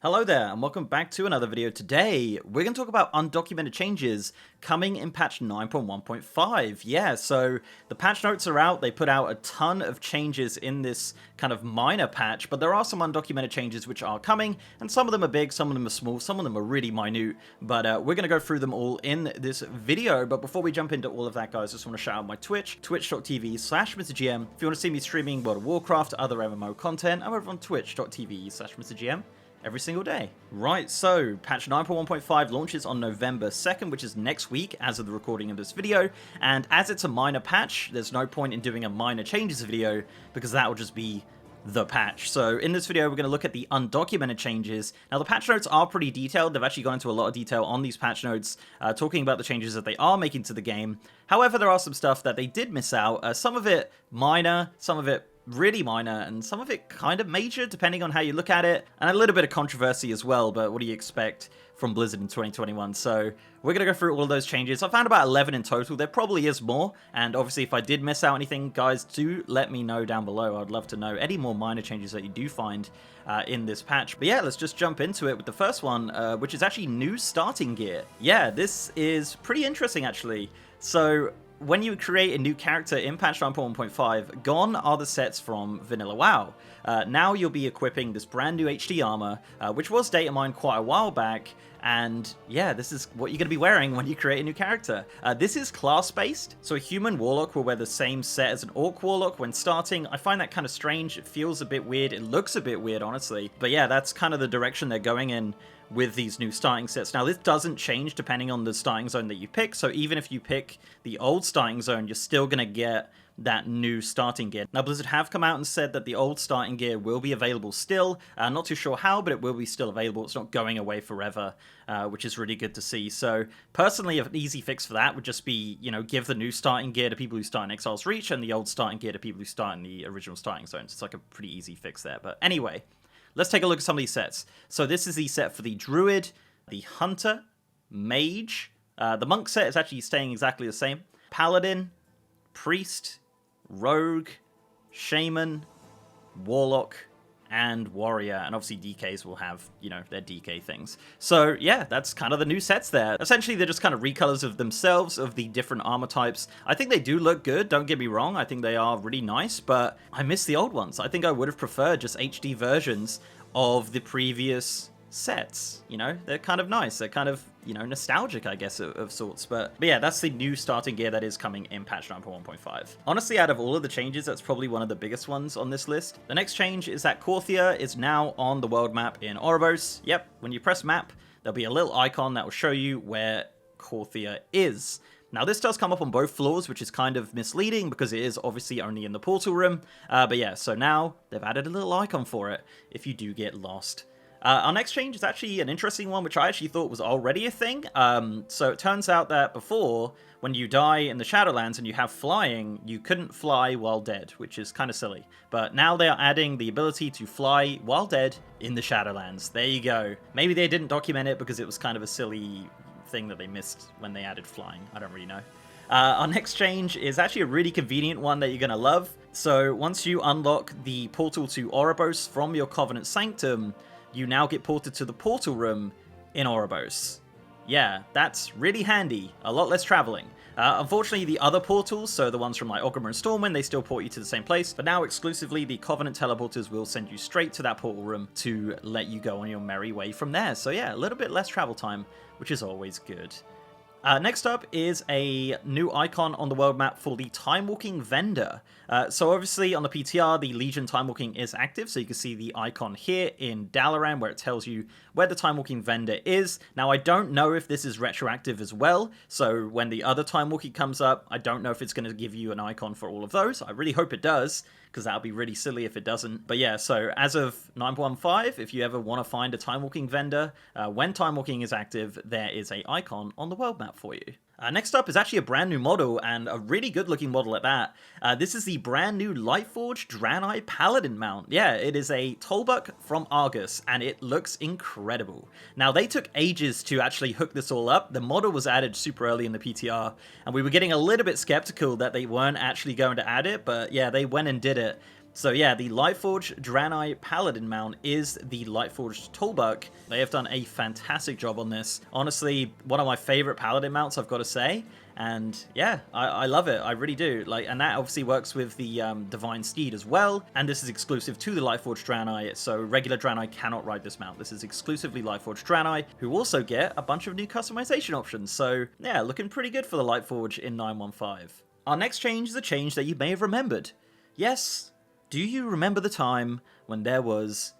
Hello there, and welcome back to another video. Today, we're going to talk about undocumented changes coming in patch 9.1.5. Yeah, so the patch notes are out. They put out a ton of changes in this kind of minor patch, but there are some undocumented changes which are coming, and some of them are big, some of them are small, some of them are really minute, but we're going to go through them all in this video. But before we jump into all of that, guys, I just want to shout out my Twitch, twitch.tv/MrGM. If you want to see me streaming World of Warcraft, other MMO content, I'm over on twitch.tv/MrGM. every single day. Right, so patch 9.1.5 launches on November 2nd, which is next week as of the recording of this video, and as it's a minor patch, there's no point in doing a minor changes video because that will just be the patch. So in this video, we're going to look at the undocumented changes. Now, the patch notes are pretty detailed. They've actually gone into a lot of detail on these patch notes, talking about the changes that they are making to the game. However, there are some stuff that they did miss out. Some of it minor, some of it really minor, and some of it kind of major, depending on how you look at it, and a little bit of controversy as well, but what do you expect from Blizzard in 2021? So we're going to go through all of those changes. I found about 11 in total. There probably is more, and obviously if I did miss out anything, guys, do let me know down below. I'd love to know any more minor changes that you do find in this patch. But yeah, let's just jump into it with the first one, which is actually new starting gear. Yeah, this is pretty interesting, actually. So when you create a new character in patch 9.1.5, gone are the sets from Vanilla WoW. Now you'll be equipping this brand new HD armor, which was data mined quite a while back, and yeah, this is what you're going to be wearing when you create a new character. This is class-based, so a human warlock will wear the same set as an orc warlock when starting. I find that kind of strange. It feels a bit weird. It looks a bit weird, honestly. But yeah, that's kind of the direction they're going in with these new starting sets. Now, this doesn't change depending on the starting zone that you pick, so even if you pick the old starting zone, you're still going to get that new starting gear. Now, Blizzard have come out and said that the old starting gear will be available still. Not too sure how, but it will be still available. It's not going away forever, which is really good to see. So, personally, an easy fix for that would just be, you know, give the new starting gear to people who start in Exile's Reach and the old starting gear to people who start in the original starting zones. It's like a pretty easy fix there. But anyway, let's take a look at some of these sets. So this is the set for the Druid, the Hunter, Mage. The Monk set is actually staying exactly the same. Paladin, Priest, Rogue, Shaman, Warlock, and Warrior. And obviously DKs will have, you know, their DK things. So yeah, that's kind of the new sets there. Essentially, they're just kind of recolors of themselves, of the different armor types. I think they do look good, don't get me wrong. I think they are really nice, but I miss the old ones. I think I would have preferred just HD versions of the previous sets. You know, they're kind of nice. They're kind of, you know, nostalgic, I guess, of sorts. But yeah, that's the new starting gear that is coming in patch 9.1.5. Honestly, out of all of the changes, that's probably one of the biggest ones on this list. The next change is that Korthia is now on the world map in Oribos. Yep, when you press map, there'll be a little icon that will show you where Korthia is. Now, this does come up on both floors, which is kind of misleading because it is obviously only in the portal room. But yeah, so now they've added a little icon for it if you do get lost. Our next change is actually an interesting one, which I actually thought was already a thing. So it turns out that before, when you die in the Shadowlands and you have flying, you couldn't fly while dead, which is kind of silly. But now they are adding the ability to fly while dead in the Shadowlands. There you go. Maybe they didn't document it because it was kind of a silly thing that they missed when they added flying. I don't really know. Our next change is actually a really convenient one that you're going to love. So once you unlock the portal to Oribos from your Covenant Sanctum, you now get ported to the portal room in Oribos. Yeah, that's really handy. A lot less traveling. Unfortunately, the other portals, so the ones from like Orgrimmar and Stormwind, they still port you to the same place. But now, exclusively, the Covenant teleporters will send you straight to that portal room to let you go on your merry way from there. So yeah, a little bit less travel time, which is always good. Next up is a new icon on the world map for the Time Walking Vendor. So obviously on the PTR, the Legion Time Walking is active, so you can see the icon here in Dalaran where it tells you where the Time Walking Vendor is. Now, I don't know if this is retroactive as well, so when the other Time Walking comes up, I don't know if it's going to give you an icon for all of those. I really hope it does, because that would be really silly if it doesn't. But yeah, so as of 9.15, if you ever want to find a Time Walking vendor, when Time Walking is active, there is an icon on the world map for you. Next up is actually a brand new model, and a really good looking model at that. This is the brand new Lightforged Draenei Paladin mount. Yeah, it is a Tollbuck from Argus, and it looks incredible. Now, they took ages to actually hook this all up. The model was added super early in the PTR, and we were getting a little bit skeptical that they weren't actually going to add it, but yeah, they went and did it. So yeah, the Lightforged Draenei Paladin mount is the Lightforged Toolbuck. They have done a fantastic job on this. Honestly, one of my favorite Paladin mounts, I've got to say. And yeah, I love it. I really do. Like, and that obviously works with the Divine Steed as well. And this is exclusive to the Lightforged Draenei, so regular Draenei cannot ride this mount. This is exclusively Lightforged Draenei, who also get a bunch of new customization options. So yeah, looking pretty good for the Lightforge in 915. Our next change is a change that you may have remembered. Yes, do you remember the time when there was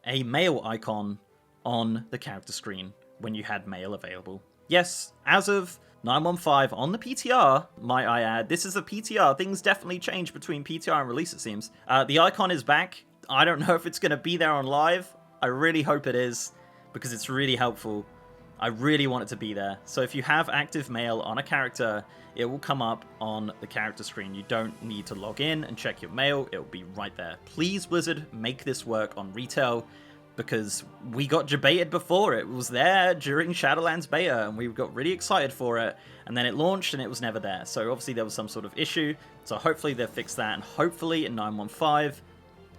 a mail icon on the character screen when you had mail available? Yes, as of 915 on the PTR, might I add. This is the PTR. Things definitely change between PTR and release, it seems. The icon is back. I don't know if it's going to be there on live. I really hope it is, because it's really helpful. I really want it to be there. So if you have active mail on a character, it will come up on the character screen. You don't need to log in and check your mail. It will be right there. Please, Blizzard, make this work on retail, because we got debated before. It was there during Shadowlands beta, and we got really excited for it, and then it launched, and it was never there. So obviously there was some sort of issue, so hopefully they'll fix that, and hopefully in 915,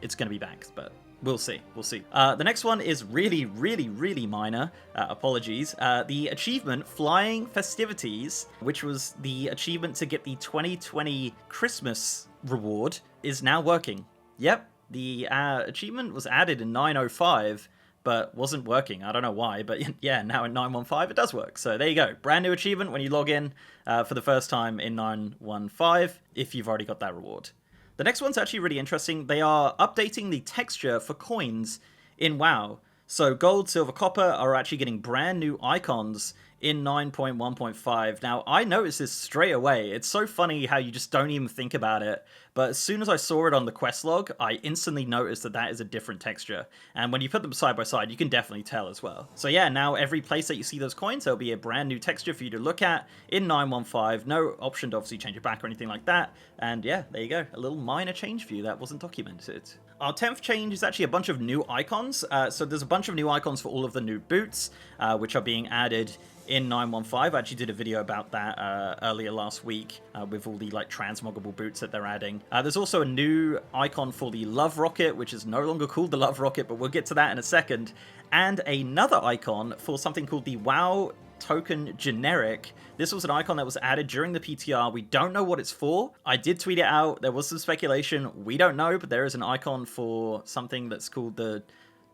it's going to be back, but we'll see. We'll see. The next one is really, really, really minor. Apologies. The achievement, Flying Festivities, which was the achievement to get the 2020 Christmas reward, is now working. Yep. The achievement was added in 905, but wasn't working. I don't know why, but yeah, now in 915 it does work. So there you go. Brand new achievement when you log in for the first time in 915, if you've already got that reward. The next one's actually really interesting. They are updating the texture for coins in WoW. So gold, silver, copper are actually getting brand new icons in 9.1.5. Now, I noticed this straight away. It's so funny how you just don't even think about it. But as soon as I saw it on the quest log, I instantly noticed that that is a different texture. And when you put them side by side, you can definitely tell as well. So yeah, now every place that you see those coins, there'll be a brand new texture for you to look at in 9.1.5. No option to obviously change it back or anything like that. And yeah, there you go. A little minor change for you that wasn't documented. Our 10th change is actually a bunch of new icons. So there's a bunch of new icons for all of the new boots, which are being added in 915. I actually did a video about that earlier last week with all the like transmoggable boots that they're adding. There's also a new icon for the Love Rocket, which is no longer called the Love Rocket, but we'll get to that in a second. And another icon for something called the WoW Token Generic. This was an icon that was added during the PTR. We don't know what it's for. I did tweet it out. There was some speculation. We don't know, but there is an icon for something that's called the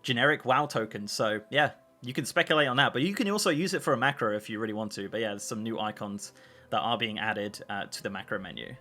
Generic WoW Token. So yeah, you can speculate on that, but you can also use it for a macro if you really want to. But yeah, there's some new icons that are being added to the macro menu.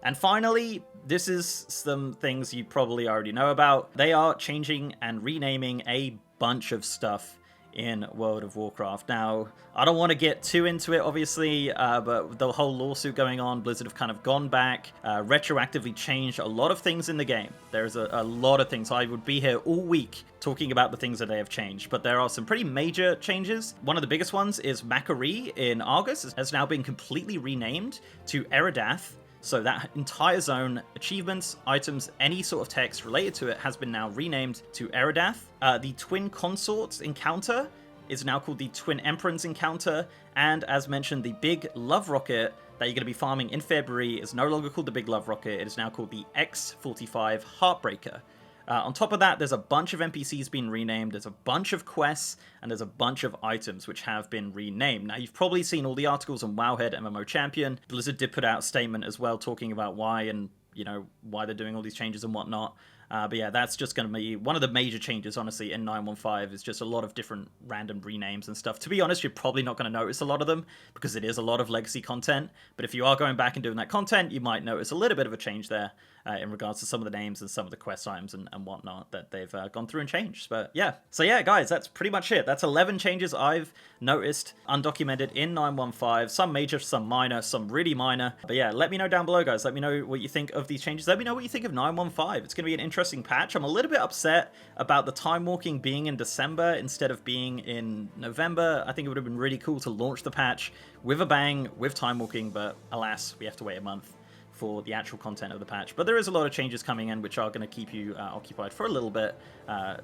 And finally, this is some things you probably already know about. They are changing and renaming a bunch of stuff in World of Warcraft. Now, I don't want to get too into it, obviously, but the whole lawsuit going on, Blizzard have kind of gone back, retroactively changed a lot of things in the game. There's a lot of things. I would be here all week talking about the things that they have changed, but there are some pretty major changes. One of the biggest ones is Macquarie in Argus has now been completely renamed to Eridath. So that entire zone, achievements, items, any sort of text related to it has been now renamed to Eridath. The Twin Consorts encounter is now called the Twin Emperors encounter. And as mentioned, the Big Love Rocket that you're going to be farming in February is no longer called the Big Love Rocket. It is now called the X45 Heartbreaker. On top of that, there's a bunch of NPCs being renamed, there's a bunch of quests, and there's a bunch of items which have been renamed. Now, you've probably seen all the articles on Wowhead MMO Champion. Blizzard did put out a statement as well talking about why and, you know, why they're doing all these changes and whatnot. But yeah, that's just going to be one of the major changes, honestly, in 915 is just a lot of different random renames and stuff. To be honest, you're probably not going to notice a lot of them because it is a lot of legacy content. But if you are going back and doing that content, you might notice a little bit of a change there in regards to some of the names and some of the quest items and whatnot that they've gone through and changed. But yeah, so yeah, guys, that's pretty much it. That's 11 changes I've noticed undocumented in 915. Some major, some minor, some really minor. But yeah, let me know down below, guys. Let me know what you think of these changes. Let me know what you think of 915. It's going to be an interesting patch. I'm a little bit upset about the time walking being in December instead of being in November. I think it would have been really cool to launch the patch with a bang, with time walking, but alas, we have to wait a month for the actual content of the patch. But there is a lot of changes coming in which are going to keep you occupied for a little bit,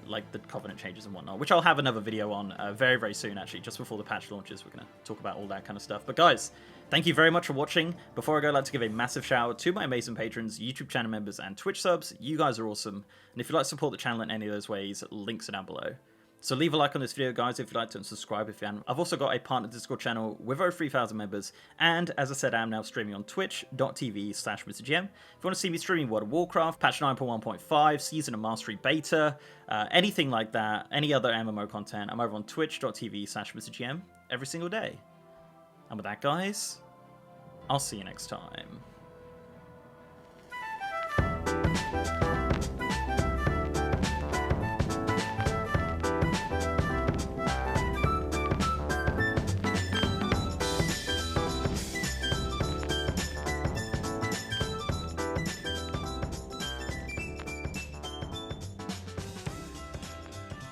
like the Covenant changes and whatnot, which I'll have another video on very, very soon, actually, just before the patch launches. We're going to talk about all that kind of stuff. But guys, Thank you very much for watching. Before I go, I'd like to give a massive shout out to my amazing patrons, YouTube channel members, and Twitch subs. You guys are awesome. And if you'd like to support the channel in any of those ways, links are down below. So leave a like on this video, guys, if you'd like to, and subscribe if you haven't. I've also got a partner Discord channel with over 3,000 members, and as I said, I'm now streaming on twitch.tv/MrGM. If you want to see me streaming World of Warcraft, patch 9.1.5, Season of Mastery Beta, anything like that, any other MMO content, I'm over on twitch.tv/MrGM every single day. And with that, guys, I'll see you next time.